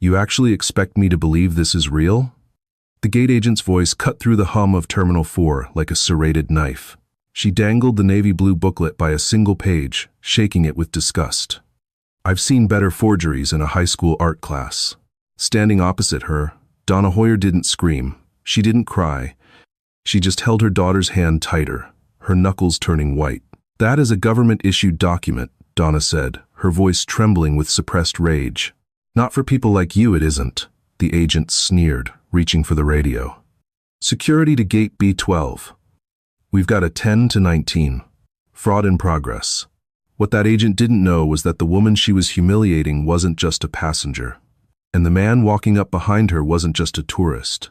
You actually expect me to believe this is real? The gate agent's voice cut through the hum of Terminal 4 like a serrated knife. She dangled the navy blue booklet by a single page, shaking it with disgust. I've seen better forgeries in a high school art class. Standing opposite her, Donna Hoyer didn't scream. She didn't cry. She just held her daughter's hand tighter, her knuckles turning white. That is a government-issued document, Donna said, her voice trembling with suppressed rage. Not for people like you, it isn't, the agent sneered, reaching for the radio. Security to gate B12. We've got a 10 to 19. Fraud in progress. What that agent didn't know was that the woman she was humiliating wasn't just a passenger. And the man walking up behind her wasn't just a tourist.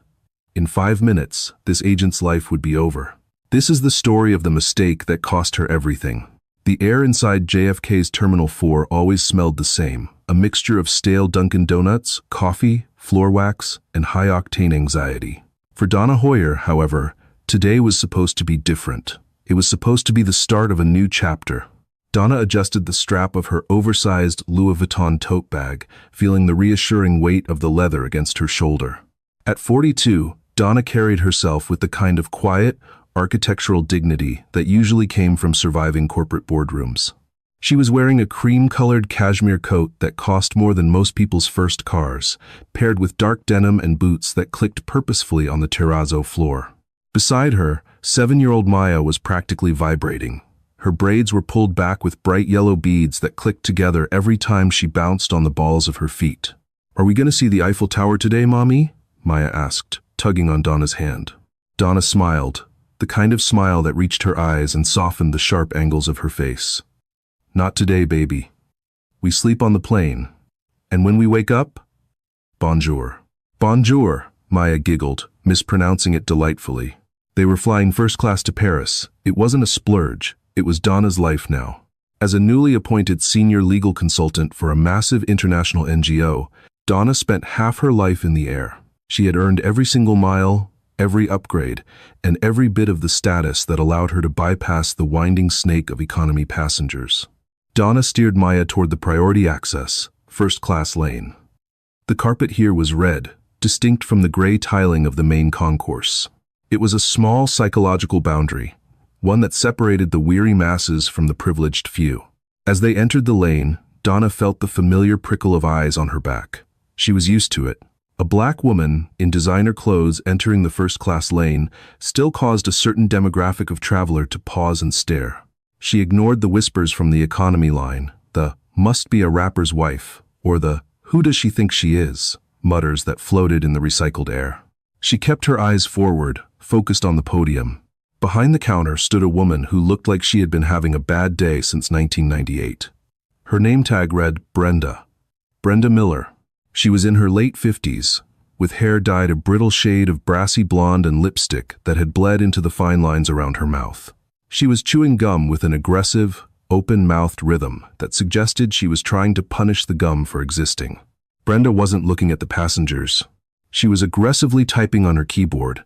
In 5 minutes, this agent's life would be over. This is the story of the mistake that cost her everything. The air inside JFK's Terminal 4 always smelled the same, a mixture of stale Dunkin' Donuts, coffee, floor wax, and high-octane anxiety. For Donna Hoyer, however, today was supposed to be different. It was supposed to be the start of a new chapter. Donna adjusted the strap of her oversized Louis Vuitton tote bag, feeling the reassuring weight of the leather against her shoulder. At 42, Donna carried herself with the kind of quiet, architectural dignity that usually came from surviving corporate boardrooms. She was wearing a cream-colored cashmere coat that cost more than most people's first cars, paired with dark denim and boots that clicked purposefully on the terrazzo floor. Beside her, 7-year-old Maya was practically vibrating. Her braids were pulled back with bright yellow beads that clicked together every time she bounced on the balls of her feet. "Are we going to see the Eiffel Tower today, Mommy?" Maya asked, tugging on Donna's hand. Donna smiled, the kind of smile that reached her eyes and softened the sharp angles of her face. "Not today, baby. We sleep on the plane. And when we wake up? Bonjour." "Bonjour," Maya giggled, mispronouncing it delightfully. They were flying first class to Paris. It wasn't a splurge. It was Donna's life now. As a newly appointed senior legal consultant for a massive international NGO, Donna spent half her life in the air. She had earned every single mile, every upgrade, and every bit of the status that allowed her to bypass the winding snake of economy passengers. Donna steered Maya toward the priority access, first-class lane. The carpet here was red, distinct from the gray tiling of the main concourse. It was a small psychological boundary, one that separated the weary masses from the privileged few. As they entered the lane, Donna felt the familiar prickle of eyes on her back. She was used to it. A black woman in designer clothes entering the first-class lane still caused a certain demographic of traveler to pause and stare. She ignored the whispers from the economy line, the "must be a rapper's wife," or the "who does she think she is" mutters that floated in the recycled air. She kept her eyes forward, focused on the podium. Behind the counter stood a woman who looked like she had been having a bad day since 1998. Her name tag read Brenda Miller. She was in her late 50s, with hair dyed a brittle shade of brassy blonde and lipstick that had bled into the fine lines around her mouth. She was chewing gum with an aggressive, open-mouthed rhythm that suggested she was trying to punish the gum for existing. Brenda wasn't looking at the passengers. She was aggressively typing on her keyboard.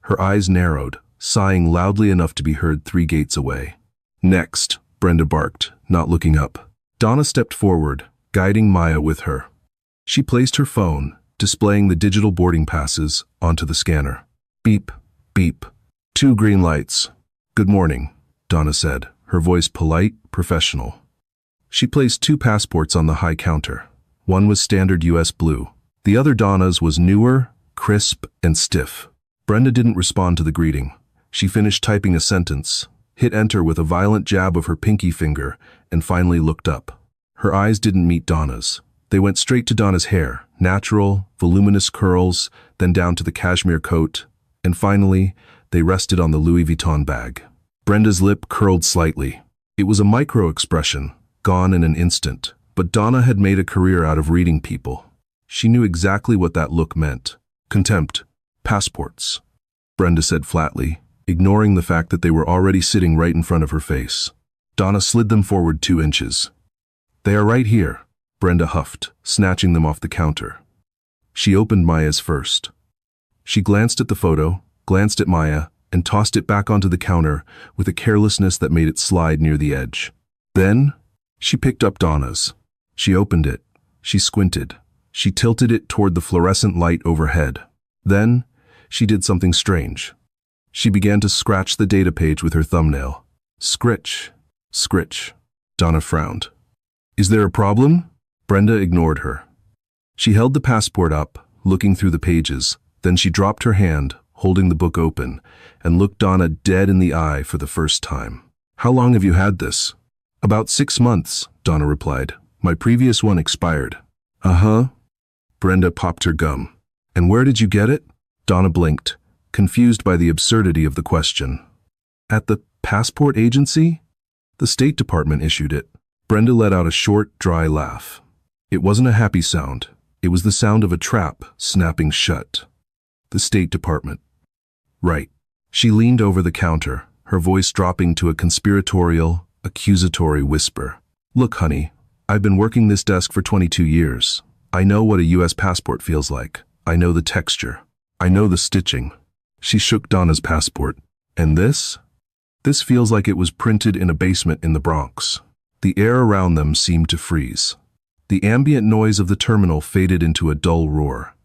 Her eyes narrowed, sighing loudly enough to be heard 3 gates away. "Next," Brenda barked, not looking up. Donna stepped forward, guiding Maya with her. She placed her phone, displaying the digital boarding passes, onto the scanner. Beep, beep. 2 green lights. "Good morning," Donna said, her voice polite, professional. She placed 2 passports on the high counter. One was standard US blue. The other, Donna's, was newer, crisp, and stiff. Brenda didn't respond to the greeting. She finished typing a sentence, hit enter with a violent jab of her pinky finger, and finally looked up. Her eyes didn't meet Donna's. They went straight to Donna's hair, natural, voluminous curls, then down to the cashmere coat, and finally, they rested on the Louis Vuitton bag. Brenda's lip curled slightly. It was a micro-expression, gone in an instant, but Donna had made a career out of reading people. She knew exactly what that look meant. Contempt. "Passports," Brenda said flatly, ignoring the fact that they were already sitting right in front of her face. Donna slid them forward 2 inches. "They are right here," Brenda huffed, snatching them off the counter. She opened Maya's first. She glanced at the photo, glanced at Maya, and tossed it back onto the counter with a carelessness that made it slide near the edge. Then, she picked up Donna's. She opened it. She squinted. She tilted it toward the fluorescent light overhead. Then, she did something strange. She began to scratch the data page with her thumbnail. Scritch, scritch. Donna frowned. Is there a problem? Brenda ignored her. She held the passport up, looking through the pages. Then she dropped her hand, holding the book open, and looked Donna dead in the eye for the first time. How long have you had this? About 6 months, Donna replied. My previous one expired. Uh-huh. Brenda popped her gum. And where did you get it? Donna blinked, confused by the absurdity of the question. At the passport agency? The State Department issued it. Brenda let out a short, dry laugh. It wasn't a happy sound. It was the sound of a trap snapping shut. The State Department. Right. She leaned over the counter, her voice dropping to a conspiratorial, accusatory whisper. Look, honey, I've been working this desk for 22 years. I know what a U.S. passport feels like. I know the texture. I know the stitching. She shook Donna's passport. And this? This feels like it was printed in a basement in the Bronx. The air around them seemed to freeze. The ambient noise of the terminal faded into a dull roar.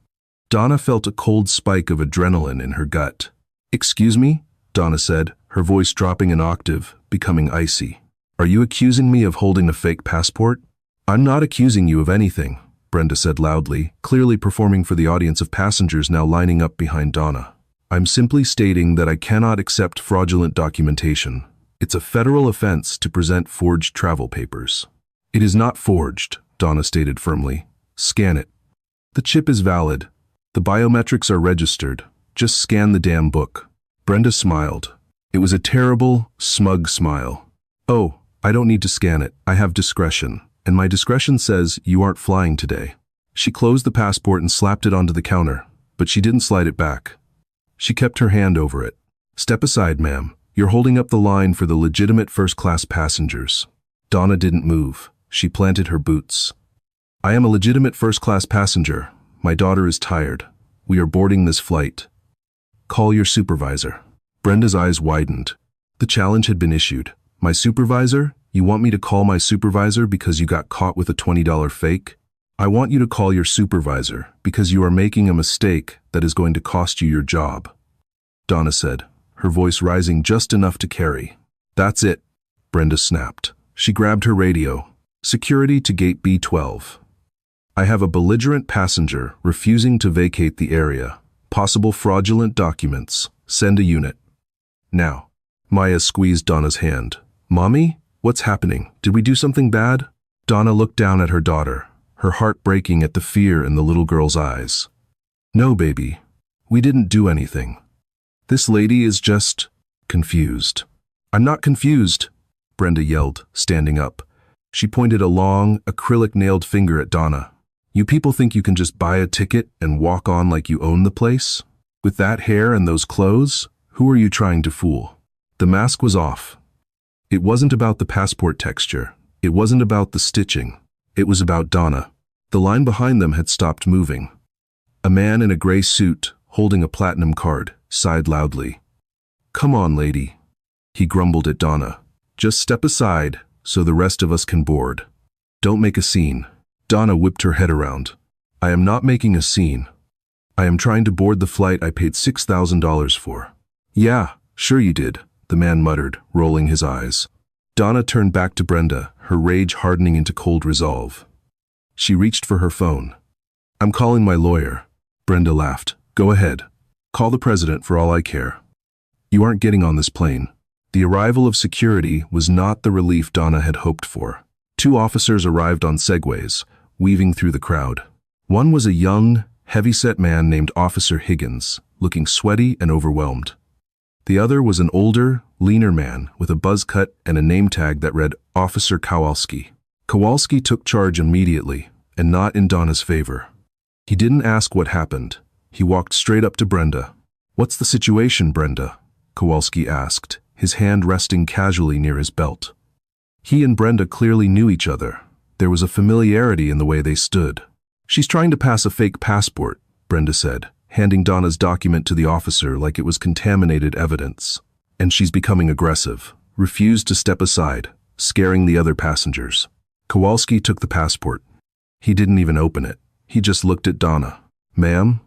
Donna felt a cold spike of adrenaline in her gut. Excuse me? Donna said, her voice dropping an octave, becoming icy. Are you accusing me of holding a fake passport? I'm not accusing you of anything, Brenda said loudly, clearly performing for the audience of passengers now lining up behind Donna. I'm simply stating that I cannot accept fraudulent documentation. It's a federal offense to present forged travel papers. It is not forged, Donna stated firmly. Scan it. The chip is valid. The biometrics are registered. Just scan the damn book. Brenda smiled. It was a terrible, smug smile. Oh, I don't need to scan it. I have discretion. And my discretion says you aren't flying today. She closed the passport and slapped it onto the counter, but she didn't slide it back. She kept her hand over it. Step aside, ma'am. You're holding up the line for the legitimate first-class passengers. Donna didn't move. She planted her boots. I am a legitimate first-class passenger. My daughter is tired. We are boarding this flight. Call your supervisor. Brenda's eyes widened. The challenge had been issued. My supervisor? You want me to call my supervisor because you got caught with a $20 fake? I want you to call your supervisor because you are making a mistake that is going to cost you your job. Donna said, her voice rising just enough to carry. That's it, Brenda snapped. She grabbed her radio. Security to gate B12. I have a belligerent passenger refusing to vacate the area. Possible fraudulent documents. Send a unit. Now. Maya squeezed Donna's hand. Mommy? What's happening? Did we do something bad? Donna looked down at her daughter, her heart breaking at the fear in the little girl's eyes. No, baby. We didn't do anything. This lady is just confused. I'm not confused, Brenda yelled, standing up. She pointed a long, acrylic-nailed finger at Donna. You people think you can just buy a ticket and walk on like you own the place? With that hair and those clothes? Who are you trying to fool? The mask was off. It wasn't about the passport texture. It wasn't about the stitching. It was about Donna. The line behind them had stopped moving. A man in a gray suit, holding a platinum card, sighed loudly. Come on, lady. He grumbled at Donna. Just step aside so the rest of us can board. Don't make a scene. Donna whipped her head around. I am not making a scene. I am trying to board the flight I paid $6,000 for. Yeah, sure you did, the man muttered, rolling his eyes. Donna turned back to Brenda, her rage hardening into cold resolve. She reached for her phone. I'm calling my lawyer. Brenda laughed. Go ahead. Call the president for all I care. You aren't getting on this plane. The arrival of security was not the relief Donna had hoped for. 2 officers arrived on Segways, weaving through the crowd. One was a young, heavy-set man named Officer Higgins, looking sweaty and overwhelmed. The other was an older, leaner man with a buzz cut and a name tag that read Officer Kowalski. Kowalski took charge immediately, and not in Donna's favor. He didn't ask what happened. He walked straight up to Brenda. What's the situation, Brenda? Kowalski asked, his hand resting casually near his belt. He and Brenda clearly knew each other. There was a familiarity in the way they stood. She's trying to pass a fake passport, Brenda said, handing Donna's document to the officer like it was contaminated evidence. And she's becoming aggressive, refused to step aside, scaring the other passengers. Kowalski took the passport. He didn't even open it. He just looked at Donna. "Ma'am,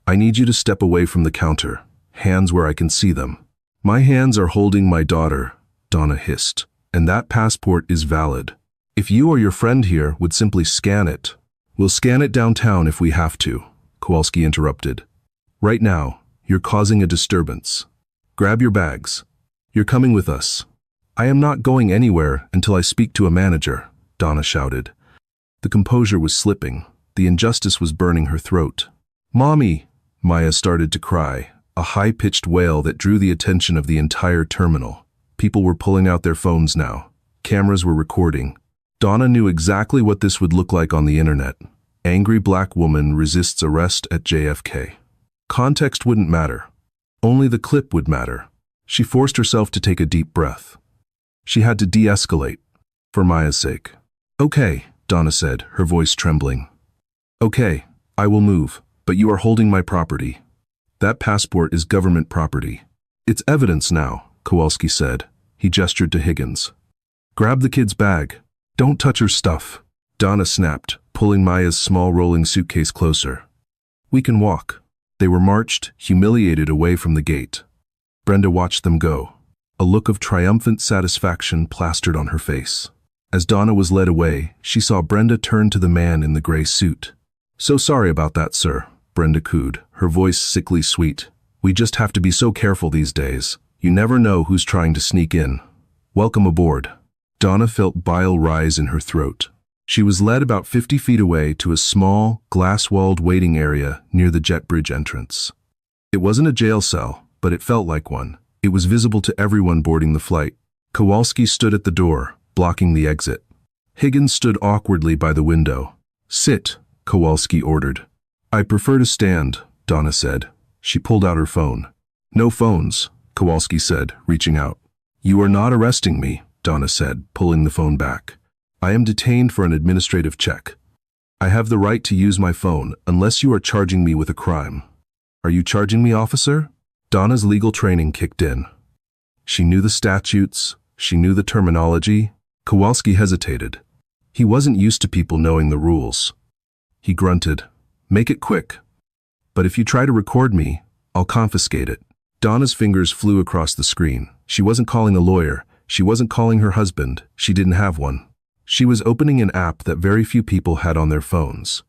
I need you to step away from the counter. Hands where I can see them." "My hands are holding my daughter," Donna hissed, "and that passport is valid. If you or your friend here would simply scan it." "We'll scan it downtown if we have to," Kowalski interrupted. "Right now, you're causing a disturbance. Grab your bags. You're coming with us." "I am not going anywhere until I speak to a manager," Donna shouted. The composure was slipping. The injustice was burning her throat. "Mommy!" Maya started to cry, a high-pitched wail that drew the attention of the entire terminal. People were pulling out their phones now. Cameras were recording. Donna knew exactly what this would look like on the internet. Angry black woman resists arrest at JFK. Context wouldn't matter. Only the clip would matter. She forced herself to take a deep breath. She had to de-escalate, for Maya's sake. "Okay," Donna said, her voice trembling. "Okay, I will move, but you are holding my property. That passport is government property." "It's evidence now," Kowalski said. He gestured to Higgins. "Grab the kid's bag. Don't touch her stuff." Donna snapped, pulling Maya's small rolling suitcase closer. "We can walk." They were marched, humiliated, away from the gate. Brenda watched them go. A look of triumphant satisfaction plastered on her face. As Donna was led away, she saw Brenda turn to the man in the gray suit. "So sorry about that, sir," Brenda cooed, her voice sickly sweet. "We just have to be so careful these days. You never know who's trying to sneak in. Welcome aboard." Donna felt bile rise in her throat. She was led about 50 feet away to a small, glass-walled waiting area near the jet bridge entrance. It wasn't a jail cell, but it felt like one. It was visible to everyone boarding the flight. Kowalski stood at the door, blocking the exit. Higgins stood awkwardly by the window. "Sit," Kowalski ordered. "I prefer to stand," Donna said. She pulled out her phone. "No phones," Kowalski said, reaching out. "You are not arresting me," Donna said, pulling the phone back. "I am detained for an administrative check. I have the right to use my phone unless you are charging me with a crime." "Are you charging me, officer?" Donna's legal training kicked in. She knew the statutes, she knew the terminology. Kowalski hesitated. He wasn't used to people knowing the rules. He grunted, "Make it quick. But if you try to record me, I'll confiscate it." Donna's fingers flew across the screen. She wasn't calling a lawyer. She wasn't calling her husband. She didn't have one. She was opening an app that very few people had on their phones.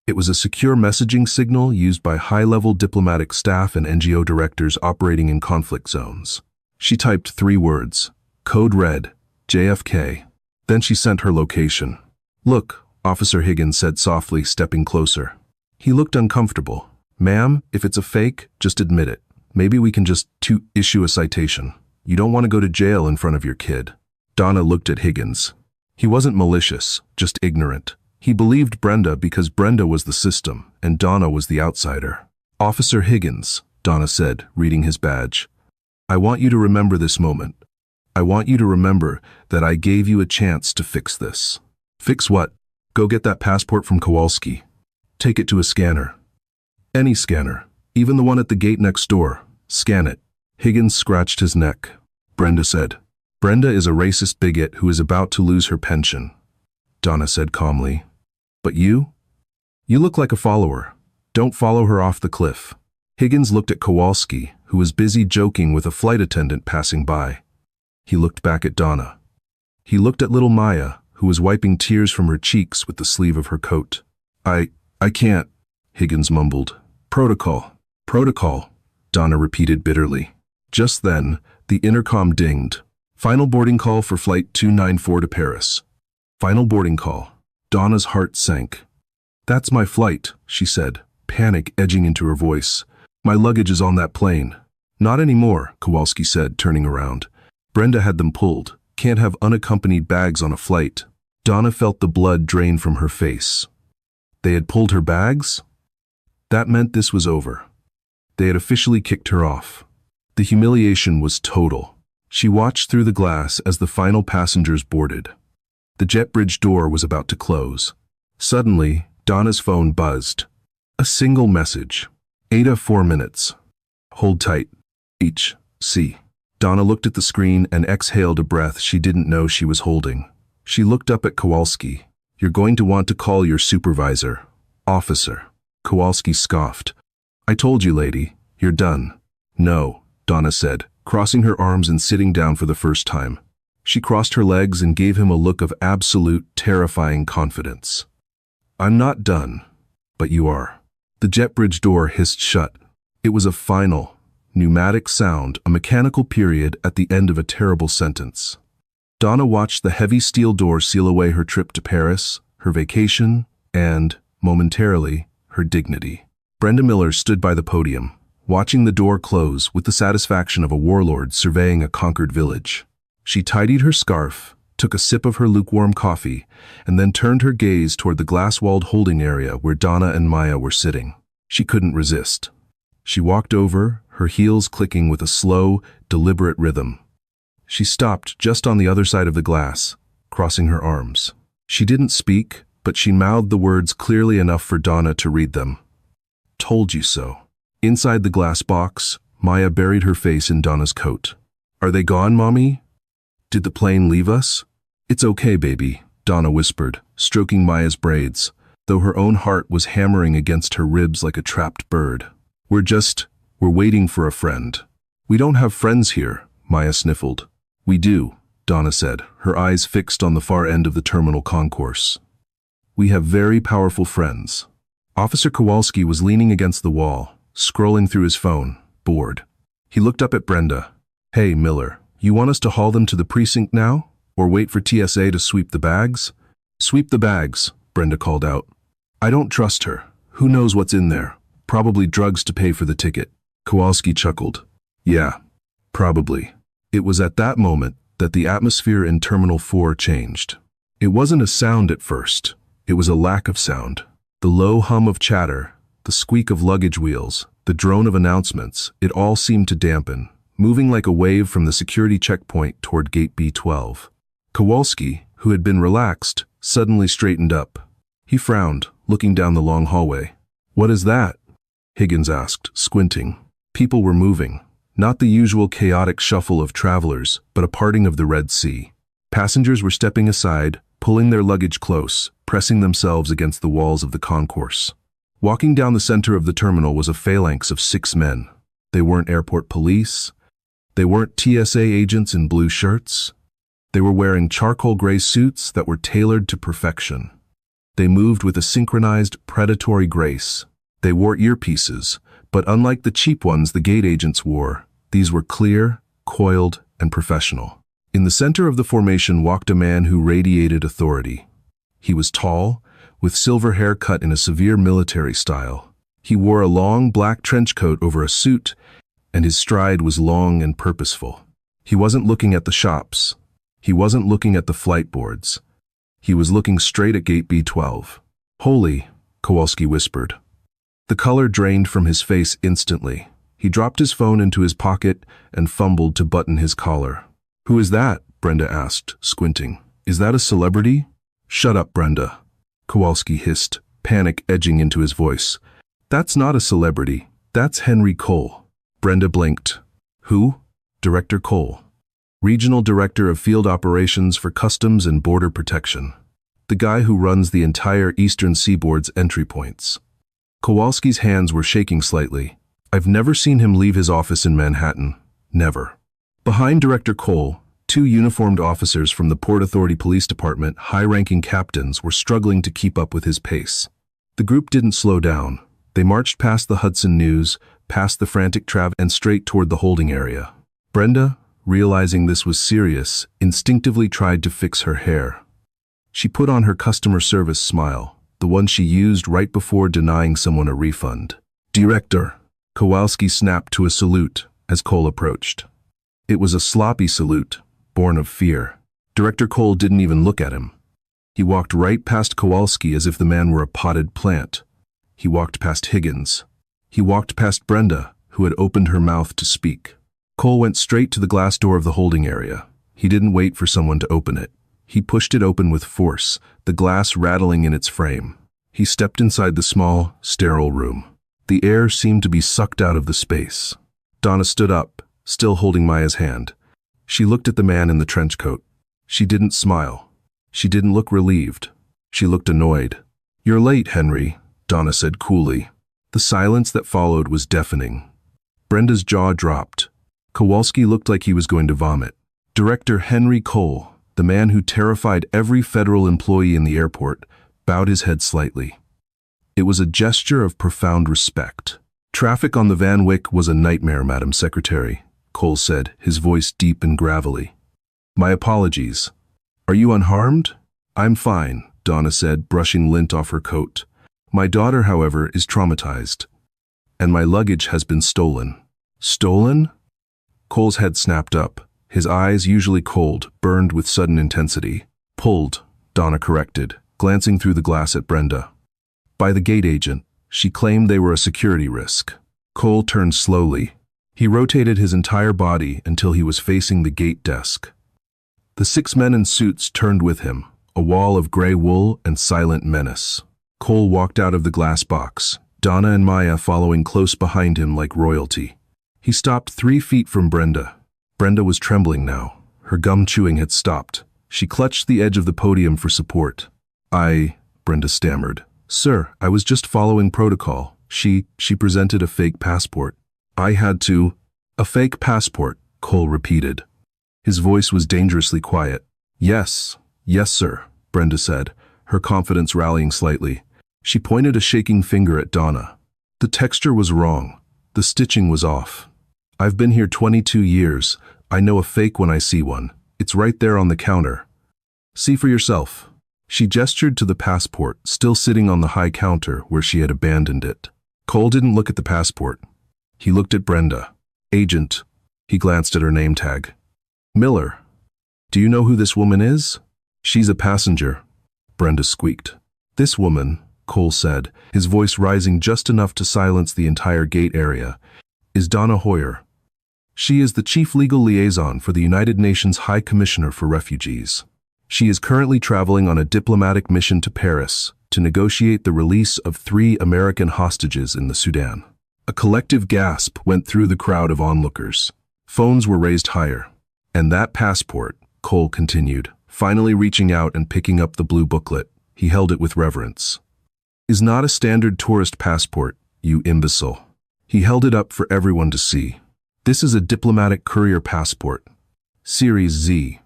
It was a secure messaging signal used by high-level diplomatic staff and NGO directors operating in conflict zones. She typed 3 words, code red, JFK. Then she sent her location. "Look," Officer Higgins said softly, stepping closer. He looked uncomfortable. "Ma'am, if it's a fake, just admit it. Maybe we can just issue a citation. You don't want to go to jail in front of your kid." Donna looked at Higgins. He wasn't malicious, just ignorant. He believed Brenda because Brenda was the system, and Donna was the outsider. "Officer Higgins," Donna said, reading his badge. "I want you to remember this moment. I want you to remember that I gave you a chance to fix this." "Fix what?" "Go get that passport from Kowalski. Take it to a scanner. Any scanner, even the one at the gate next door. Scan it." Higgins scratched his neck. Brenda said, "Brenda is a racist bigot who is about to lose her pension." Donna said calmly, "But you? You look like a follower. Don't follow her off the cliff." Higgins looked at Kowalski, who was busy joking with a flight attendant passing by. He looked back at Donna. He looked at little Maya, who was wiping tears from her cheeks with the sleeve of her coat. I can't," Higgins mumbled. Protocol, Donna repeated bitterly. Just then, the intercom dinged. "Final boarding call for Flight 294 to Paris." Final boarding call. Donna's heart sank. "That's my flight," she said, panic edging into her voice. "My luggage is on that plane." "Not anymore," Kowalski said, turning around. "Brenda had them pulled. Can't have unaccompanied bags on a flight." Donna felt the blood drain from her face. They had pulled her bags? That meant this was over. They had officially kicked her off. The humiliation was total. She watched through the glass as the final passengers boarded. The jet bridge door was about to close. Suddenly, Donna's phone buzzed. A single message. "Ada, 4 minutes. Hold tight. H.C." Donna looked at the screen and exhaled a breath she didn't know she was holding. She looked up at Kowalski. "You're going to want to call your supervisor. Officer. Kowalski scoffed. I told you, lady, you're done. No, Donna said, crossing her arms and sitting down for the first time. She crossed her legs and gave him a look of absolute, terrifying confidence. I'm not done, but you are. The jet bridge door hissed shut. It was a final, pneumatic sound, a mechanical period at the end of a terrible sentence. Donna watched the heavy steel door seal away her trip to Paris, her vacation, and, momentarily, her dignity. Brenda Miller stood by the podium, watching the door close with the satisfaction of a warlord surveying a conquered village. She tidied her scarf, took a sip of her lukewarm coffee, and then turned her gaze toward the glass-walled holding area where Donna and Maya were sitting. She couldn't resist. She walked over, her heels clicking with a slow, deliberate rhythm. She stopped just on the other side of the glass, crossing her arms. She didn't speak, but she mouthed the words clearly enough for Donna to read them. Told you so. Inside the glass box, Maya buried her face in Donna's coat. Are they gone, Mommy? Did the plane leave us? It's okay, baby, Donna whispered, stroking Maya's braids, though her own heart was hammering against her ribs like a trapped bird. We're waiting for a friend. We don't have friends here, Maya sniffled. We do, Donna said, her eyes fixed on the far end of the terminal concourse. We have very powerful friends. Officer Kowalski was leaning against the wall, scrolling through his phone, bored. He looked up at Brenda. Hey, Miller, you want us to haul them to the precinct now? Or wait for TSA to sweep the bags? Sweep the bags, Brenda called out. I don't trust her. Who knows what's in there? Probably drugs to pay for the ticket. Kowalski chuckled. Yeah, probably. It was at that moment that the atmosphere in Terminal 4 changed. It wasn't a sound at first. It was a lack of sound. The low hum of chatter, the squeak of luggage wheels, the drone of announcements, it all seemed to dampen, moving like a wave from the security checkpoint toward Gate B12. Kowalski, who had been relaxed, suddenly straightened up. He frowned, looking down the long hallway. What is that? Higgins asked, squinting. People were moving. Not the usual chaotic shuffle of travelers, but a parting of the Red Sea. Passengers were stepping aside, pulling their luggage close, pressing themselves against the walls of the concourse. Walking down the center of the terminal was a phalanx of 6 men. They weren't airport police. They weren't TSA agents in blue shirts. They were wearing charcoal gray suits that were tailored to perfection. They moved with a synchronized, predatory grace. They wore earpieces, but unlike the cheap ones the gate agents wore, these were clear, coiled, and professional. In the center of the formation walked a man who radiated authority. He was tall, with silver hair cut in a severe military style. He wore a long black trench coat over a suit, and his stride was long and purposeful. He wasn't looking at the shops. He wasn't looking at the flight boards. He was looking straight at Gate B12. Holy, Kowalski whispered. The color drained from his face instantly. He dropped his phone into his pocket and fumbled to button his collar. Who is that? Brenda asked, squinting. Is that a celebrity? Shut up, Brenda, Kowalski hissed, panic edging into his voice. That's not a celebrity. That's Henry Cole. Brenda blinked. Who? Director Cole. Regional Director of Field Operations for Customs and Border Protection. The guy who runs the entire Eastern Seaboard's entry points. Kowalski's hands were shaking slightly. I've never seen him leave his office in Manhattan. Never. Behind Director Cole, 2 uniformed officers from the Port Authority Police Department, high-ranking captains, were struggling to keep up with his pace. The group didn't slow down. They marched past the Hudson News, past the frantic Trav, and straight toward the holding area. Brenda, realizing this was serious, instinctively tried to fix her hair. She put on her customer service smile, the one she used right before denying someone a refund. Director, Kowalski snapped to a salute as Cole approached. It was a sloppy salute, born of fear. Director Cole didn't even look at him. He walked right past Kowalski as if the man were a potted plant. He walked past Higgins. He walked past Brenda, who had opened her mouth to speak. Cole went straight to the glass door of the holding area. He didn't wait for someone to open it. He pushed it open with force, the glass rattling in its frame. He stepped inside the small, sterile room. The air seemed to be sucked out of the space. Donna stood up, still holding Maya's hand. She looked at the man in the trench coat. She didn't smile. She didn't look relieved. She looked annoyed. You're late, Henry, Donna said coolly. The silence that followed was deafening. Brenda's jaw dropped. Kowalski looked like he was going to vomit. Director Henry Cole, the man who terrified every federal employee in the airport, bowed his head slightly. It was a gesture of profound respect. "Traffic on the Van Wyck was a nightmare, Madam Secretary," Cole said, his voice deep and gravelly. "My apologies. Are you unharmed?" "I'm fine," Donna said, brushing lint off her coat. "My daughter, however, is traumatized. And my luggage has been stolen." "Stolen?" Cole's head snapped up. His eyes, usually cold, burned with sudden intensity. "Pulled," Donna corrected, glancing through the glass at Brenda. "By the gate agent. She claimed they were a security risk." Cole turned slowly. He rotated his entire body until he was facing the gate desk. The 6 men in suits turned with him, a wall of gray wool and silent menace. Cole walked out of the glass box, Donna and Maya following close behind him like royalty. He stopped 3 feet from Brenda. Brenda was trembling now. Her gum chewing had stopped. She clutched the edge of the podium for support. Brenda stammered. "Sir, I was just following protocol. She presented a fake passport." "I had to—" "A fake passport," Cole repeated. His voice was dangerously quiet. Yes, sir," Brenda said, her confidence rallying slightly. She pointed a shaking finger at Donna. "The texture was wrong. The stitching was off. I've been here 22 years. I know a fake when I see one. It's right there on the counter. See for yourself." She gestured to the passport, still sitting on the high counter where she had abandoned it. Cole didn't look at the passport. He looked at Brenda. "Agent." He glanced at her name tag. "Miller. Do you know who this woman is?" "She's a passenger," Brenda squeaked. "This woman," Cole said, his voice rising just enough to silence the entire gate area, "is Donna Hoyer. She is the chief legal liaison for the United Nations High Commissioner for Refugees. She is currently traveling on a diplomatic mission to Paris to negotiate the release of 3 American hostages in the Sudan." A collective gasp went through the crowd of onlookers. Phones were raised higher. "And that passport," Cole continued, finally reaching out and picking up the blue booklet. He held it with reverence. "Is not a standard tourist passport, you imbecile." He held it up for everyone to see. "This is a diplomatic courier passport, Series Z,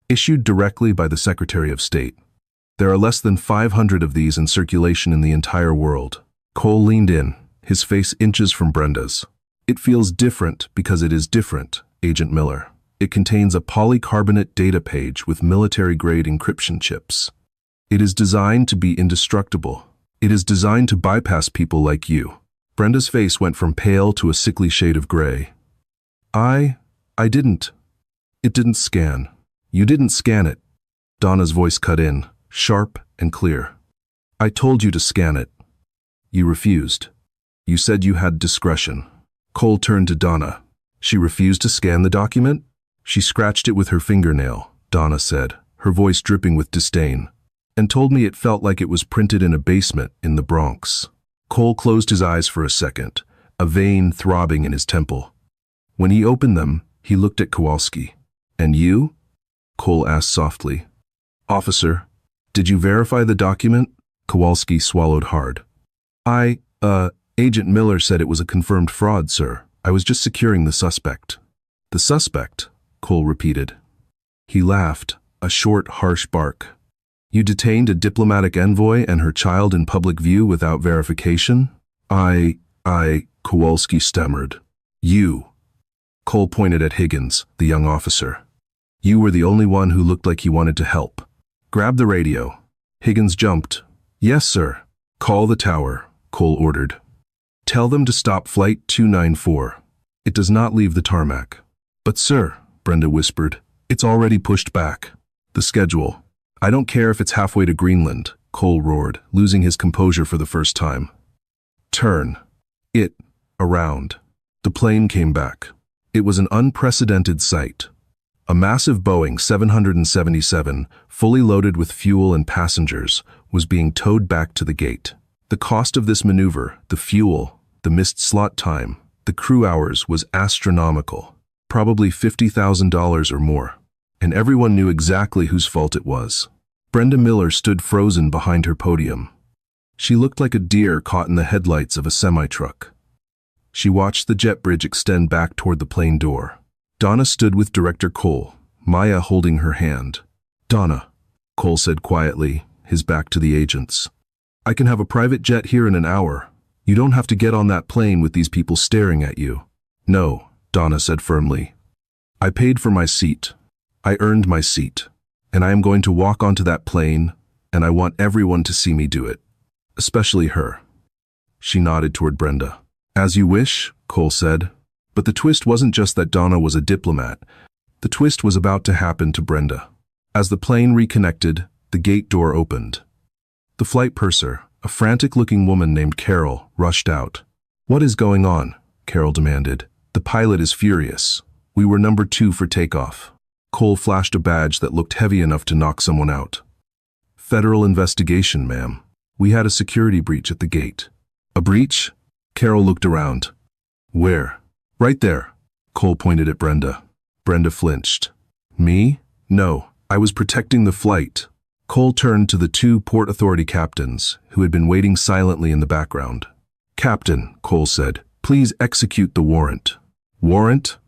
issued directly by the Secretary of State. There are less than 500 of these in circulation in the entire world." Cole leaned in, his face inches from Brenda's. "It feels different because it is different, Agent Miller. It contains a polycarbonate data page with military-grade encryption chips. It is designed to be indestructible. It is designed to bypass people like you." Brenda's face went from pale to a sickly shade of gray. I didn't. It didn't scan." "You didn't scan it." Donna's voice cut in, sharp and clear. "I told you to scan it. You refused. You said you had discretion." Cole turned to Donna. "She refused to scan the document?" "She scratched it with her fingernail," Donna said, her voice dripping with disdain, "and told me it felt like it was printed in a basement in the Bronx." Cole closed his eyes for a second, a vein throbbing in his temple. When he opened them, he looked at Kowalski. "And you?" Cole asked softly. "Officer, did you verify the document?" Kowalski swallowed hard. Agent Miller said it was a confirmed fraud, sir. I was just securing the suspect." "The suspect?" Cole repeated. He laughed, a short, harsh bark. "You detained a diplomatic envoy and her child in public view without verification?" Kowalski stammered. "You." Cole pointed at Higgins, the young officer. "You were the only one who looked like he wanted to help. Grab the radio." Higgins jumped. "Yes, sir." "Call the tower," Cole ordered. "Tell them to stop Flight 294. It does not leave the tarmac." "But sir," Brenda whispered, "it's already pushed back. The schedule." "I don't care if it's halfway to Greenland," Cole roared, losing his composure for the first time. "Turn it around." The plane came back. It was an unprecedented sight. A massive Boeing 777, fully loaded with fuel and passengers, was being towed back to the gate. The cost of this maneuver, the fuel, the missed slot time, the crew hours was astronomical, probably $50,000 or more, and everyone knew exactly whose fault it was. Brenda Miller stood frozen behind her podium. She looked like a deer caught in the headlights of a semi-truck. She watched the jet bridge extend back toward the plane door. Donna stood with Director Cole, Maya holding her hand. "Donna," Cole said quietly, his back to the agents. "I can have a private jet here in an hour. You don't have to get on that plane with these people staring at you." "No," Donna said firmly. "I paid for my seat. I earned my seat. And I am going to walk onto that plane, and I want everyone to see me do it. Especially her." She nodded toward Brenda. "As you wish," Cole said. But the twist wasn't just that Donna was a diplomat. The twist was about to happen to Brenda. As the plane reconnected, the gate door opened. The flight purser, a frantic-looking woman named Carol, rushed out. "What is going on?" Carol demanded. "The pilot is furious. We were number 2 for takeoff." Cole flashed a badge that looked heavy enough to knock someone out. "Federal investigation, ma'am. We had a security breach at the gate." "A breach?" Carol looked around. "Where?" "Right there." Cole pointed at Brenda. Brenda flinched. "Me? No, I was protecting the flight." Cole turned to the 2 Port Authority captains, who had been waiting silently in the background. "Captain," Cole said, "please execute the warrant." "Warrant?"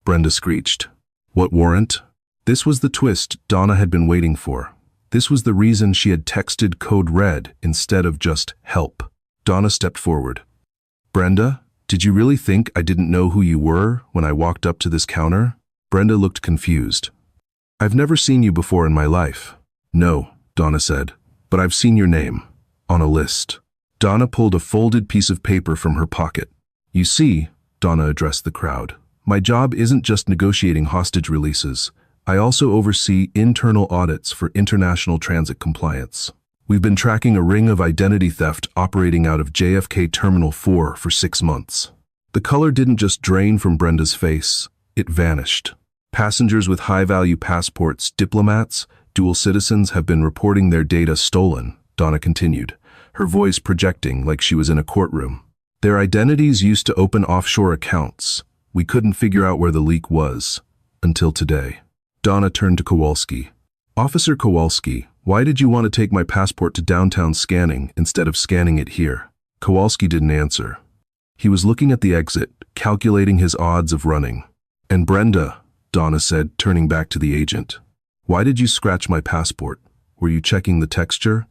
Brenda screeched. "What warrant?" This was the twist Donna had been waiting for. This was the reason she had texted code red instead of just help. Donna stepped forward. "Brenda, did you really think I didn't know who you were when I walked up to this counter?" Brenda looked confused. "I've never seen you before in my life." "No," Donna said, "but I've seen your name. On a list." Donna pulled a folded piece of paper from her pocket. "You see," Donna addressed the crowd, "my job isn't just negotiating hostage releases. I also oversee internal audits for international transit compliance. We've been tracking a ring of identity theft operating out of JFK Terminal 4 for 6 months." The color didn't just drain from Brenda's face, it vanished. "Passengers with high-value passports, diplomats, dual citizens have been reporting their data stolen," Donna continued, her voice projecting like she was in a courtroom. "Their identities used to open offshore accounts. We couldn't figure out where the leak was. Until today." Donna turned to Kowalski. "Officer Kowalski, why did you want to take my passport to downtown scanning instead of scanning it here?" Kowalski didn't answer. He was looking at the exit, calculating his odds of running. "And Brenda," Donna said, turning back to the agent, "why did you scratch my passport? Were you checking the texture?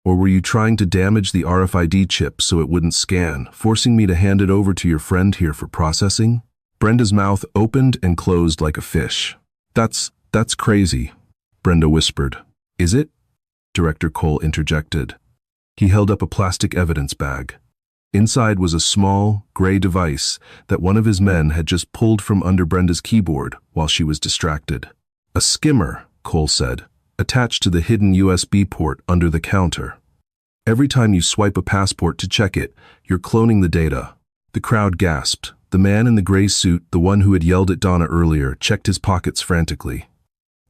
Or were you trying to damage the RFID chip so it wouldn't scan, forcing me to hand it over to your friend here for processing?" Brenda's mouth opened and closed like a fish. That's crazy," Brenda whispered. "Is it?" Director Cole interjected. He held up a plastic evidence bag. Inside was a small, gray device that one of his men had just pulled from under Brenda's keyboard while she was distracted. "A skimmer," Cole said, "attached to the hidden USB port under the counter. Every time you swipe a passport to check it, you're cloning the data." The crowd gasped. The man in the gray suit, the one who had yelled at Donna earlier, checked his pockets frantically.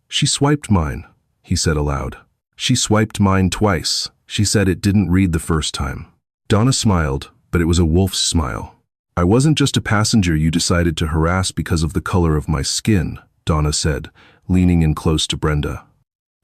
"She swiped mine," he said aloud. "She swiped mine twice. She said it didn't read the first time." Donna smiled, but it was a wolf's smile. "I wasn't just a passenger you decided to harass because of the color of my skin," Donna said, leaning in close to Brenda.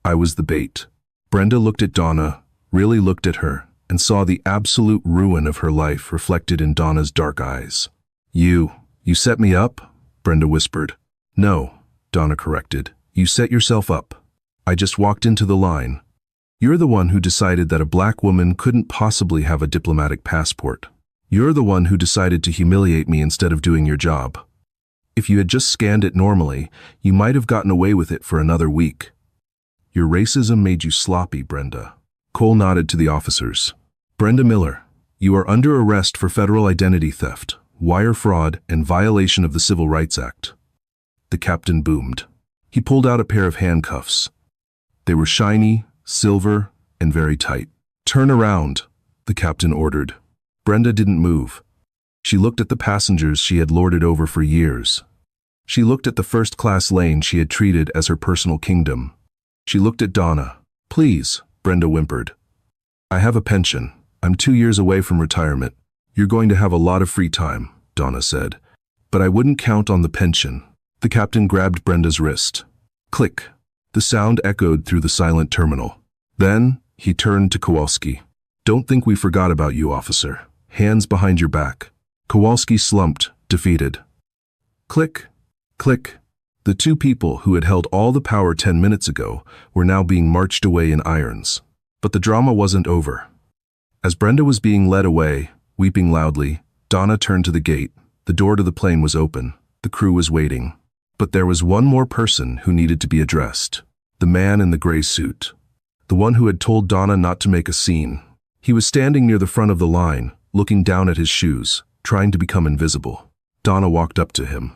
"I was the bait." Brenda looked at Donna, really looked at her, and saw the absolute ruin of her life reflected in Donna's dark eyes. You set me up?" Brenda whispered. "No," Donna corrected. "You set yourself up. I just walked into the line. You're the one who decided that a black woman couldn't possibly have a diplomatic passport. You're the one who decided to humiliate me instead of doing your job. If you had just scanned it normally, you might have gotten away with it for another week. Your racism made you sloppy, Brenda." Cole nodded to the officers. "Brenda Miller, you are under arrest for federal identity theft, wire fraud, and violation of the Civil Rights Act." The captain boomed. He pulled out a pair of handcuffs. They were shiny, silver, and very tight. "Turn around," the captain ordered. Brenda didn't move. She looked at the passengers she had lorded over for years. She looked at the first-class lane she had treated as her personal kingdom. She looked at Donna. "Please," Brenda whimpered. "I have a pension. I'm 2 years away from retirement. You're going to have a lot of free time," Donna said. "But I wouldn't count on the pension." The captain grabbed Brenda's wrist. Click. The sound echoed through the silent terminal. Then, he turned to Kowalski. Don't think we forgot about you, officer. Hands behind your back. Kowalski slumped, defeated. Click, click. The two people who had held all the power 10 minutes ago were now being marched away in irons. But the drama wasn't over. As Brenda was being led away, weeping loudly, Donna turned to the gate. The door to the plane was open. The crew was waiting. But there was one more person who needed to be addressed. The man in the gray suit. The one who had told Donna not to make a scene. He was standing near the front of the line, looking down at his shoes, trying to become invisible. Donna walked up to him.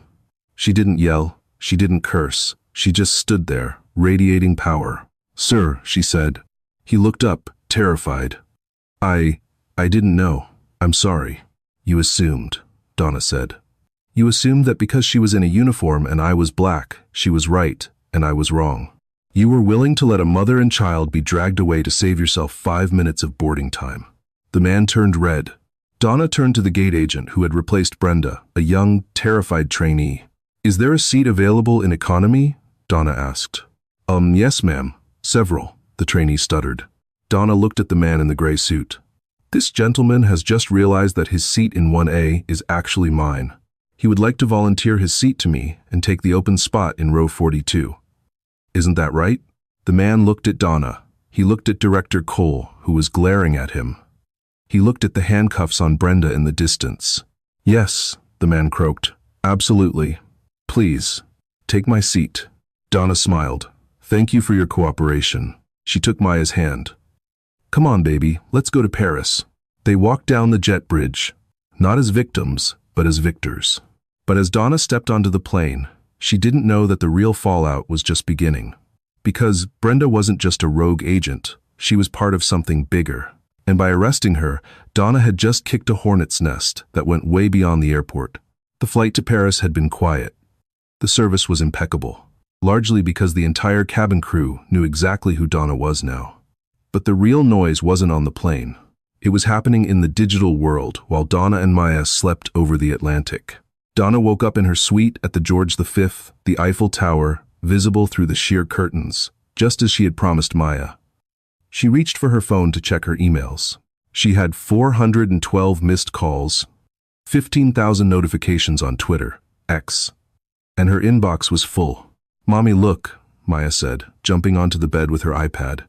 She didn't yell. She didn't curse. She just stood there, radiating power. "Sir," she said. He looked up, terrified. I didn't know. I'm sorry." "You assumed," Donna said. "You assumed that because she was in a uniform and I was black, she was right, and I was wrong. You were willing to let a mother and child be dragged away to save yourself 5 minutes of boarding time." The man turned red. Donna turned to the gate agent who had replaced Brenda, a young, terrified trainee. "Is there a seat available in economy?" Donna asked. Yes, ma'am. Several," the trainee stuttered. Donna looked at the man in the gray suit. "This gentleman has just realized that his seat in 1A is actually mine. He would like to volunteer his seat to me and take the open spot in row 42. Isn't that right?" The man looked at Donna. He looked at Director Cole, who was glaring at him. He looked at the handcuffs on Brenda in the distance. "Yes," the man croaked. "Absolutely. Please, take my seat." Donna smiled. "Thank you for your cooperation." She took Maya's hand. "Come on, baby, let's go to Paris." They walked down the jet bridge, not as victims, but as victors. But as Donna stepped onto the plane, she didn't know that the real fallout was just beginning. Because Brenda wasn't just a rogue agent, she was part of something bigger. And by arresting her, Donna had just kicked a hornet's nest that went way beyond the airport. The flight to Paris had been quiet. The service was impeccable, largely because the entire cabin crew knew exactly who Donna was now. But the real noise wasn't on the plane. It was happening in the digital world while Donna and Maya slept over the Atlantic. Donna woke up in her suite at the George V, the Eiffel Tower, visible through the sheer curtains, just as she had promised Maya. She reached for her phone to check her emails. She had 412 missed calls, 15,000 notifications on Twitter, X, and her inbox was full. "Mommy, look," Maya said, jumping onto the bed with her iPad.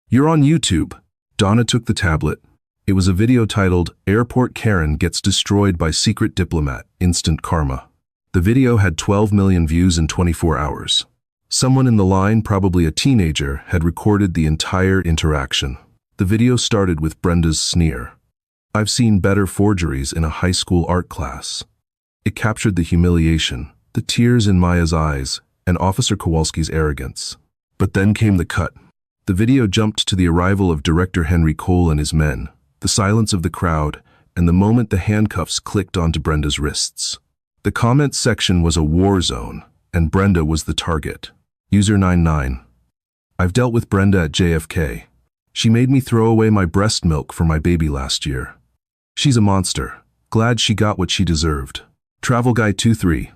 "You're on YouTube." Donna took the tablet. It was a video titled, "Airport Karen Gets Destroyed by Secret Diplomat, Instant Karma." The video had 12 million views in 24 hours. Someone in the line, probably a teenager, had recorded the entire interaction. The video started with Brenda's sneer. "I've seen better forgeries in a high school art class." It captured the humiliation, the tears in Maya's eyes, and Officer Kowalski's arrogance. But then came the cut. The video jumped to the arrival of Director Henry Cole and his men, the silence of the crowd, and the moment the handcuffs clicked onto Brenda's wrists. The comments section was a war zone, and Brenda was the target. User 99. "I've dealt with Brenda at JFK. She made me throw away my breast milk for my baby last year. She's a monster. Glad she got what she deserved." Travel Guy 23.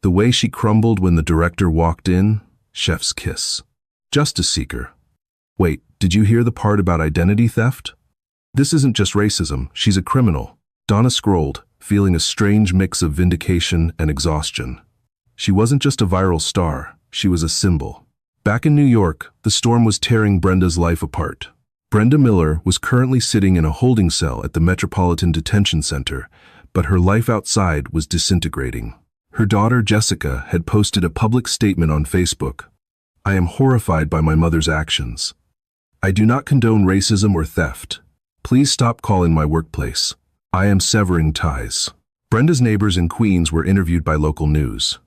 "The way she crumbled when the director walked in, chef's kiss. Justice seeker. Wait, did you hear the part about identity theft? This isn't just racism, she's a criminal." Donna scrolled, feeling a strange mix of vindication and exhaustion. She wasn't just a viral star, she was a symbol. Back in New York, the storm was tearing Brenda's life apart. Brenda Miller was currently sitting in a holding cell at the Metropolitan Detention Center, but her life outside was disintegrating. Her daughter Jessica had posted a public statement on Facebook. "I am horrified by my mother's actions. I do not condone racism or theft. Please stop calling my workplace. I am severing ties." Brenda's neighbors in Queens were interviewed by local news.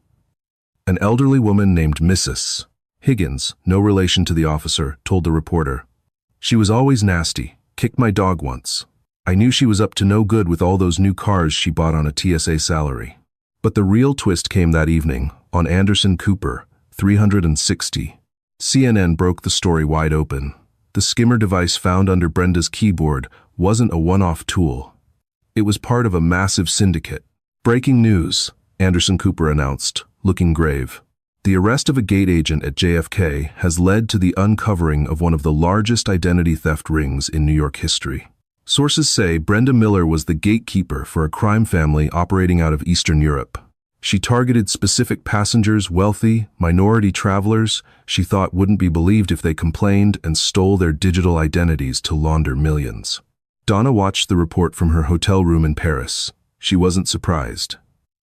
An elderly woman named Mrs. Higgins, no relation to the officer, told the reporter, "She was always nasty, kicked my dog once. I knew she was up to no good with all those new cars she bought on a TSA salary." But the real twist came that evening, on Anderson Cooper, 360. CNN broke the story wide open. The skimmer device found under Brenda's keyboard wasn't a one-off tool. It was part of a massive syndicate. "Breaking news," Anderson Cooper announced, looking grave. The arrest of a gate agent at JFK has led to the uncovering of one of the largest identity theft rings in New York history. Sources say Brenda Miller was the gatekeeper for a crime family operating out of Eastern Europe. She targeted specific passengers, wealthy, minority travelers she thought wouldn't be believed if they complained, and stole their digital identities to launder millions. Donna watched the report from her hotel room in Paris. She wasn't surprised.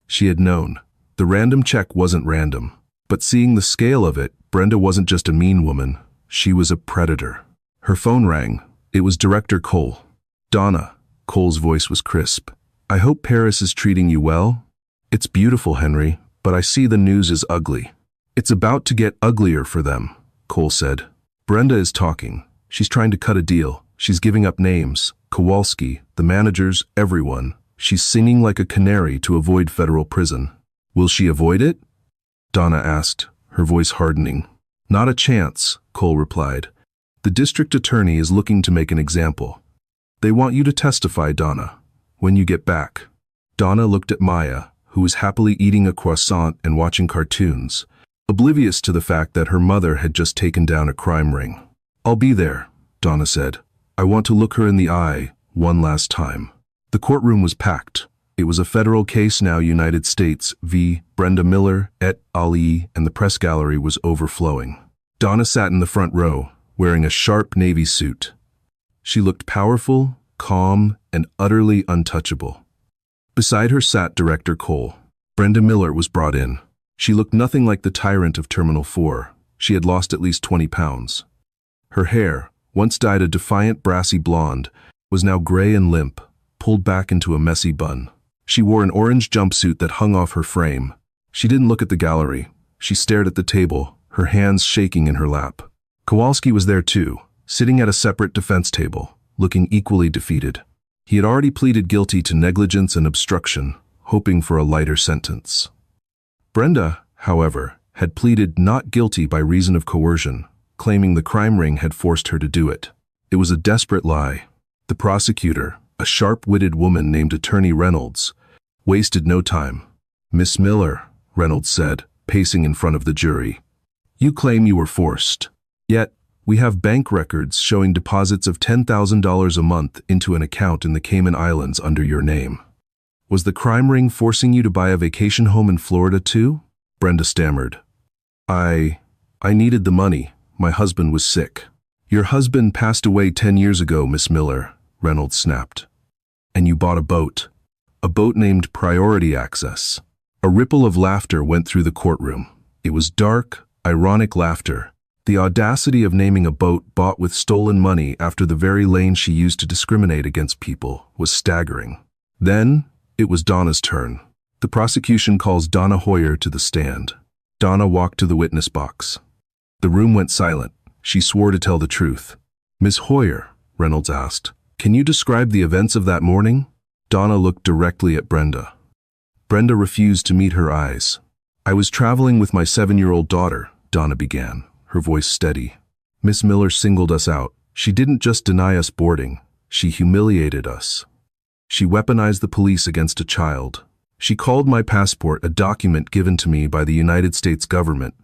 She had known. The random check wasn't random. But seeing the scale of it, Brenda wasn't just a mean woman. She was a predator. Her phone rang. It was Director Cole. "Donna," Cole's voice was crisp. "I hope Paris is treating you well." "It's beautiful, Henry, but I see the news is ugly." "It's about to get uglier for them," Cole said. "Brenda is talking. She's trying to cut a deal. She's giving up names. Kowalski, the managers, everyone. She's singing like a canary to avoid federal prison." "Will she avoid it?" Donna asked, her voice hardening. "Not a chance," Cole replied. "The district attorney is looking to make an example. They want you to testify, Donna, when you get back." Donna looked at Maya, who was happily eating a croissant and watching cartoons, oblivious to the fact that her mother had just taken down a crime ring. "I'll be there," Donna said. "I want to look her in the eye one last time." The courtroom was packed. It was a federal case now, United States v. Brenda Miller et al., and the press gallery was overflowing. Donna sat in the front row, wearing a sharp navy suit. She looked powerful, calm, and utterly untouchable. Beside her sat Director Cole. Brenda Miller was brought in. She looked nothing like the tyrant of Terminal 4. She had lost at least 20 pounds. Her hair, once dyed a defiant brassy blonde, was now gray and limp, pulled back into a messy bun. She wore an orange jumpsuit that hung off her frame. She didn't look at the gallery. She stared at the table, her hands shaking in her lap. Kowalski was there too, sitting at a separate defense table, looking equally defeated. He had already pleaded guilty to negligence and obstruction, hoping for a lighter sentence. Brenda, however, had pleaded not guilty by reason of coercion, claiming the crime ring had forced her to do it. It was a desperate lie. The prosecutor, a sharp-witted woman named Attorney Reynolds, wasted no time. "Miss Miller," Reynolds said, pacing in front of the jury, "you claim you were forced. Yet, we have bank records showing deposits of $10,000 a month into an account in the Cayman Islands under your name. Was the crime ring forcing you to buy a vacation home in Florida too?" Brenda stammered. I needed the money. My husband was sick." "Your husband passed away 10 years ago, Miss Miller," Reynolds snapped. "And you bought a boat. A boat named Priority Access." A ripple of laughter went through the courtroom. It was dark, ironic laughter. The audacity of naming a boat bought with stolen money after the very lane she used to discriminate against people was staggering. Then, it was Donna's turn. The prosecution calls Donna Hoyer to the stand. Donna walked to the witness box. The room went silent. She swore to tell the truth. "Miss Hoyer," Reynolds asked, "can you describe the events of that morning?" Donna looked directly at Brenda. Brenda refused to meet her eyes. "I was traveling with my 7-year-old daughter," Donna began, her voice steady. "Miss Miller singled us out. She didn't just deny us boarding. She humiliated us. She weaponized the police against a child. She called my passport a document given to me by the United States government.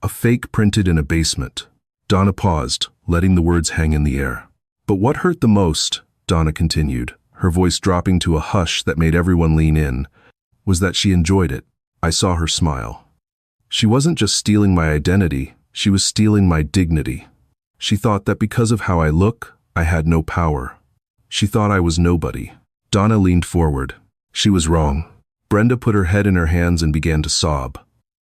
A fake printed in a basement." Donna paused, letting the words hang in the air. "But what hurt the most," Donna continued, her voice dropping to a hush that made everyone lean in, "was that she enjoyed it. I saw her smile. She wasn't just stealing my identity, she was stealing my dignity. She thought that because of how I look, I had no power. She thought I was nobody." Donna leaned forward. She was wrong. Brenda put her head in her hands and began to sob.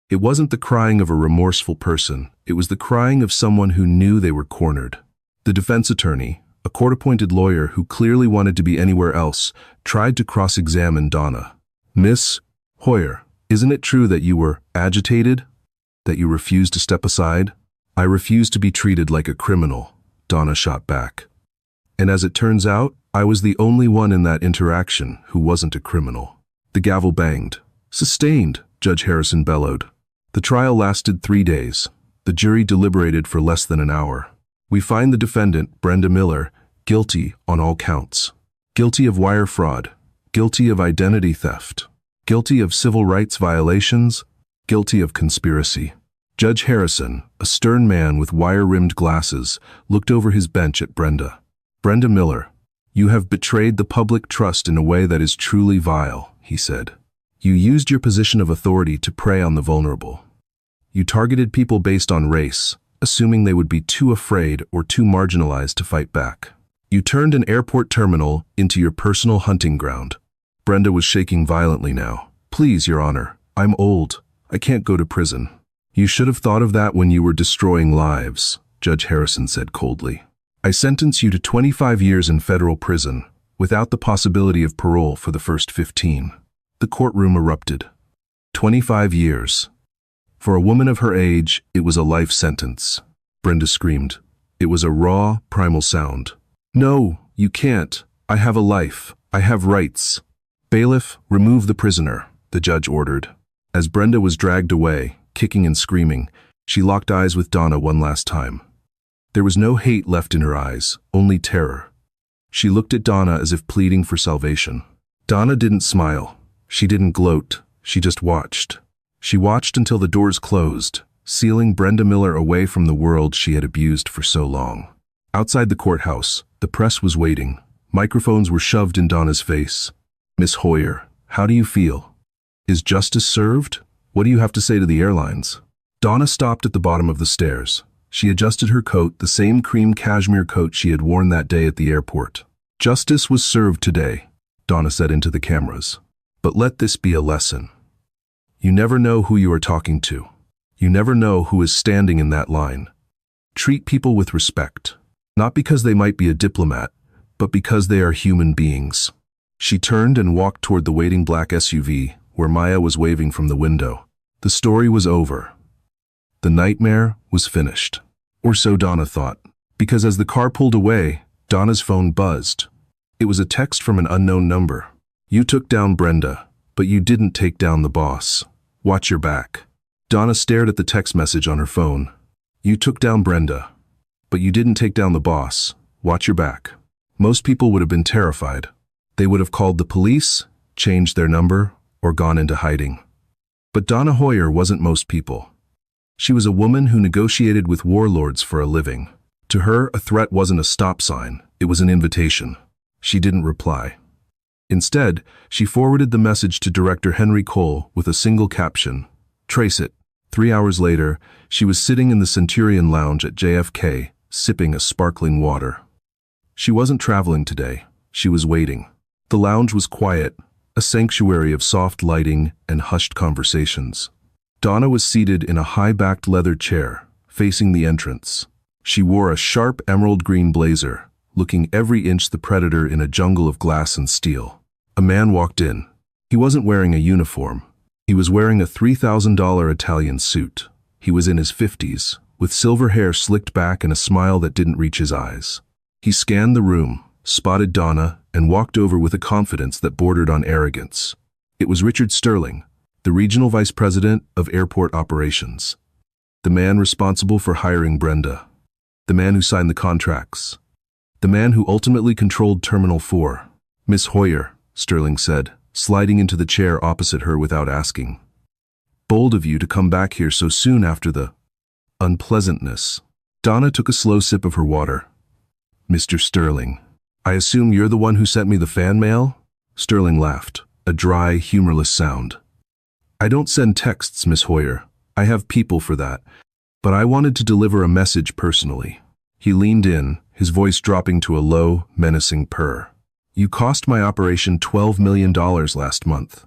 It wasn't the crying of a remorseful person, it was the crying of someone who knew they were cornered. The defense attorney, a court-appointed lawyer who clearly wanted to be anywhere else, tried to cross-examine Donna. "Miss Hoyer, isn't it true that you were agitated? That you refused to step aside?" "I refused to be treated like a criminal," Donna shot back. "And as it turns out, I was the only one in that interaction who wasn't a criminal." The gavel banged. "Sustained," Judge Harrison bellowed. The trial lasted 3 days. The jury deliberated for less than an hour. "We find the defendant, Brenda Miller, guilty on all counts. Guilty of wire fraud, guilty of identity theft, guilty of civil rights violations, guilty of conspiracy." Judge Harrison, a stern man with wire-rimmed glasses, looked over his bench at Brenda. "Brenda Miller, you have betrayed the public trust in a way that is truly vile," he said. "You used your position of authority to prey on the vulnerable. You targeted people based on race, assuming they would be too afraid or too marginalized to fight back. You turned an airport terminal into your personal hunting ground." Brenda was shaking violently now. "Please, Your Honor, I'm old. I can't go to prison." "You should have thought of that when you were destroying lives," Judge Harrison said coldly. "I sentence you to 25 years in federal prison, without the possibility of parole for the first 15. The courtroom erupted. 25 years. For a woman of her age, it was a life sentence. Brenda screamed. It was a raw, primal sound. "No, you can't. I have a life. I have rights." "Bailiff, remove the prisoner," the judge ordered. As Brenda was dragged away, kicking and screaming, she locked eyes with Donna one last time. There was no hate left in her eyes, only terror. She looked at Donna as if pleading for salvation. Donna didn't smile. She didn't gloat. She just watched. She watched until the doors closed, sealing Brenda Miller away from the world she had abused for so long. Outside the courthouse, the press was waiting. Microphones were shoved in Donna's face. "Miss Hoyer, how do you feel? Is justice served? What do you have to say to the airlines?" Donna stopped at the bottom of the stairs. She adjusted her coat, the same cream cashmere coat she had worn that day at the airport. "Justice was served today," Donna said into the cameras. "But let this be a lesson. You never know who you are talking to. You never know who is standing in that line. Treat people with respect, not because they might be a diplomat, but because they are human beings." She turned and walked toward the waiting black SUV, where Maya was waving from the window. The story was over. The nightmare was finished. Or so Donna thought, because as the car pulled away, Donna's phone buzzed. It was a text from an unknown number. "You took down Brenda, but you didn't take down the boss. Watch your back." Donna stared at the text message on her phone. "You took down Brenda, but you didn't take down the boss. Watch your back." Most people would have been terrified. They would have called the police, changed their number, or gone into hiding. But Donna Hoyer wasn't most people. She was a woman who negotiated with warlords for a living. To her, a threat wasn't a stop sign, it was an invitation. She didn't reply. Instead, she forwarded the message to Director Henry Cole with a single caption, "Trace it." 3 hours later, she was sitting in the Centurion Lounge at JFK, sipping a sparkling water. She wasn't traveling today, she was waiting. The lounge was quiet, a sanctuary of soft lighting and hushed conversations. Donna was seated in a high-backed leather chair, facing the entrance. She wore a sharp emerald green blazer, looking every inch the predator in a jungle of glass and steel. A man walked in. He wasn't wearing a uniform. He was wearing a $3,000 Italian suit. He was in his 50s, with silver hair slicked back and a smile that didn't reach his eyes. He scanned the room, spotted Donna, and walked over with a confidence that bordered on arrogance. It was Richard Sterling, the Regional Vice President of Airport Operations. The man responsible for hiring Brenda. The man who signed the contracts. The man who ultimately controlled Terminal 4. "Miss Hoyer," Sterling said, sliding into the chair opposite her without asking. "Bold of you to come back here so soon after the unpleasantness." Donna took a slow sip of her water. "Mr. Sterling, I assume you're the one who sent me the fan mail?" Sterling laughed, a dry, humorless sound. "I don't send texts, Miss Hoyer. I have people for that. But I wanted to deliver a message personally." He leaned in, his voice dropping to a low, menacing purr. "You cost my operation $12 million last month.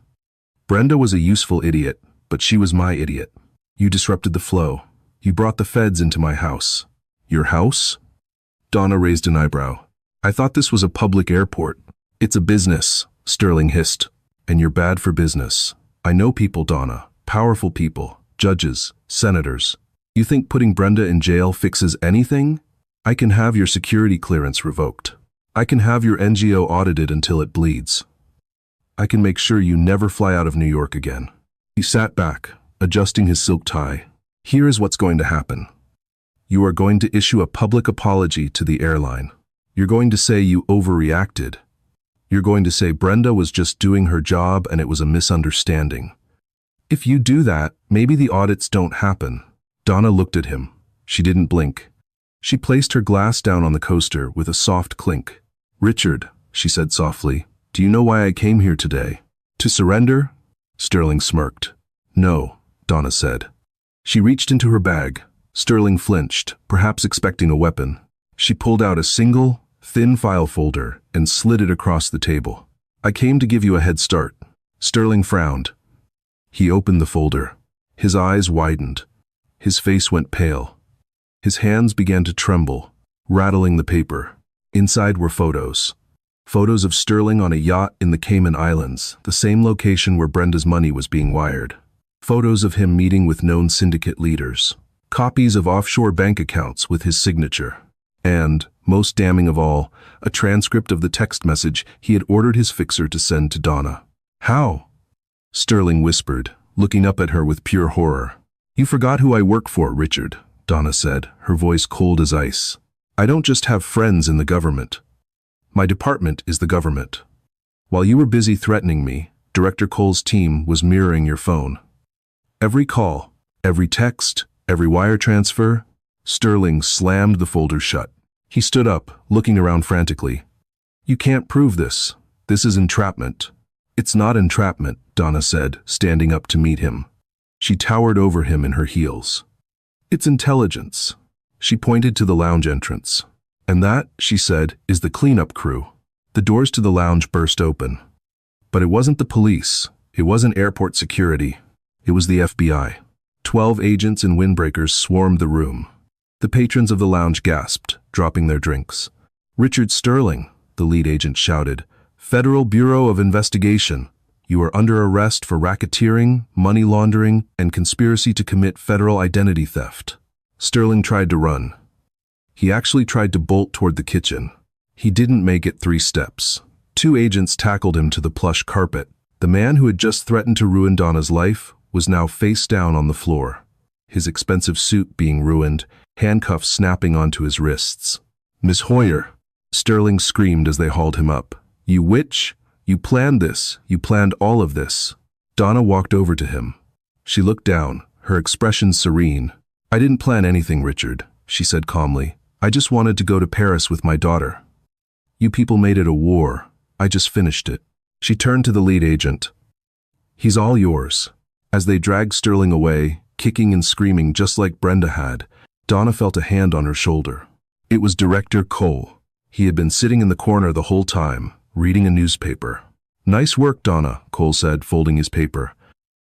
Brenda was a useful idiot, but she was my idiot. You disrupted the flow. You brought the feds into my house." "Your house?" Donna raised an eyebrow. "I thought this was a public airport." "It's a business," Sterling hissed. "And you're bad for business. I know people, Donna. Powerful people. Judges. Senators. You think putting Brenda in jail fixes anything? I can have your security clearance revoked. I can have your NGO audited until it bleeds. I can make sure you never fly out of New York again." He sat back, adjusting his silk tie. "Here is what's going to happen. You are going to issue a public apology to the airline. You're going to say you overreacted. You're going to say Brenda was just doing her job and it was a misunderstanding. If you do that, maybe the audits don't happen." Donna looked at him. She didn't blink. She placed her glass down on the coaster with a soft clink. "Richard," she said softly, "do you know why I came here today? To surrender?" Sterling smirked. "No," Donna said. She reached into her bag. Sterling flinched, perhaps expecting a weapon. She pulled out a single, thin file folder and slid it across the table. "I came to give you a head start." Sterling frowned. He opened the folder. His eyes widened. His face went pale. His hands began to tremble, rattling the paper. Inside were photos. Photos of Sterling on a yacht in the Cayman Islands, the same location where Brenda's money was being wired. Photos of him meeting with known syndicate leaders. Copies of offshore bank accounts with his signature. And, most damning of all, a transcript of the text message he had ordered his fixer to send to Donna. "How?" Sterling whispered, looking up at her with pure horror. "You forgot who I work for, Richard," Donna said, her voice cold as ice. "I don't just have friends in the government. My department is the government. While you were busy threatening me, Director Cole's team was mirroring your phone. Every call, every text, every wire transfer." Sterling slammed the folder shut. He stood up, looking around frantically. "You can't prove this. This is entrapment." "It's not entrapment," Donna said, standing up to meet him. She towered over him in her heels. "It's intelligence." She pointed to the lounge entrance. "And that," she said, "is the cleanup crew." The doors to the lounge burst open. But it wasn't the police. It wasn't airport security. It was the FBI. 12 agents in windbreakers swarmed the room. The patrons of the lounge gasped, dropping their drinks. "Richard Sterling," the lead agent shouted. "Federal Bureau of Investigation. You are under arrest for racketeering, money laundering, and conspiracy to commit federal identity theft." Sterling tried to run. He actually tried to bolt toward the kitchen. He didn't make it 3 steps. 2 agents tackled him to the plush carpet. The man who had just threatened to ruin Donna's life was now face down on the floor, his expensive suit being ruined, handcuffs snapping onto his wrists. "Miss Hoyer," Sterling screamed as they hauled him up. "You witch! You planned this. You planned all of this." Donna walked over to him. She looked down, her expression serene. "I didn't plan anything, Richard," she said calmly. "I just wanted to go to Paris with my daughter. You people made it a war. I just finished it." She turned to the lead agent. "He's all yours." As they dragged Sterling away, kicking and screaming just like Brenda had, Donna felt a hand on her shoulder. It was Director Cole. He had been sitting in the corner the whole time, reading a newspaper. "Nice work, Donna," Cole said, folding his paper.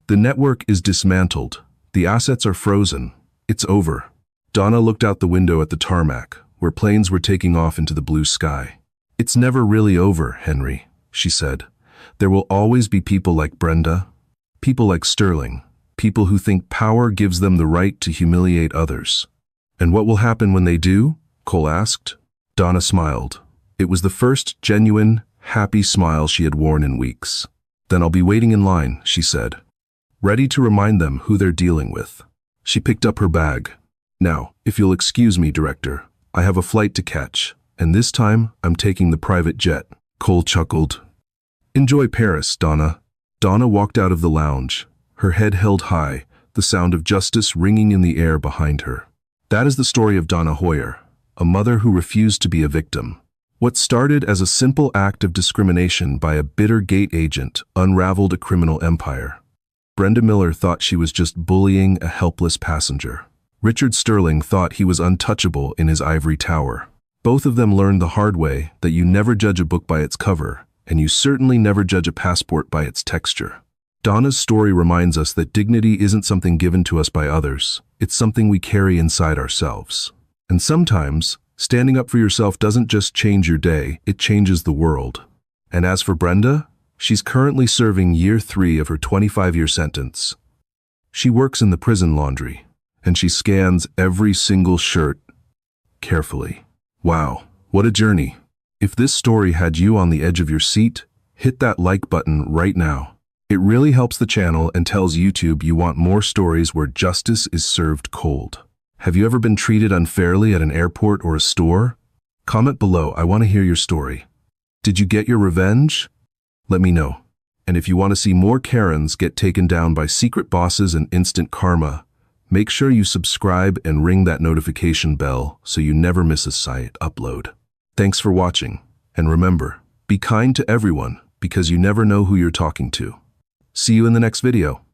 "The network is dismantled. The assets are frozen. It's over." Donna looked out the window at the tarmac, where planes were taking off into the blue sky. "It's never really over, Henry," she said. "There will always be people like Brenda, people like Sterling, people who think power gives them the right to humiliate others." "And what will happen when they do?" Cole asked. Donna smiled. It was the first genuine, happy smile she had worn in weeks. "Then I'll be waiting in line," she said, ready to remind them who they're dealing with. She picked up her bag. "Now, if you'll excuse me, Director, I have a flight to catch, and this time I'm taking the private jet." Cole chuckled. "Enjoy Paris, Donna." Donna walked out of the lounge, her head held high, the sound of justice ringing in the air behind her. That is the story of Donna Hoyer, a mother who refused to be a victim. What started as a simple act of discrimination by a bitter gate agent unraveled a criminal empire. Brenda Miller thought she was just bullying a helpless passenger. Richard Sterling thought he was untouchable in his ivory tower. Both of them learned the hard way that you never judge a book by its cover, and you certainly never judge a passport by its texture. Donna's story reminds us that dignity isn't something given to us by others. It's something we carry inside ourselves. And sometimes, standing up for yourself doesn't just change your day, it changes the world. And as for Brenda, she's currently serving year 3 of her 25-year sentence. She works in the prison laundry, and she scans every single shirt carefully. Wow, what a journey. If this story had you on the edge of your seat, hit that like button right now. It really helps the channel and tells YouTube you want more stories where justice is served cold. Have you ever been treated unfairly at an airport or a store? Comment below, I want to hear your story. Did you get your revenge? Let me know. And if you want to see more Karens get taken down by secret bosses and instant karma, Make sure you subscribe and ring that notification bell so you never miss a site upload. Thanks for watching, and remember, be kind to everyone because you never know who you're talking to. See you in the next video.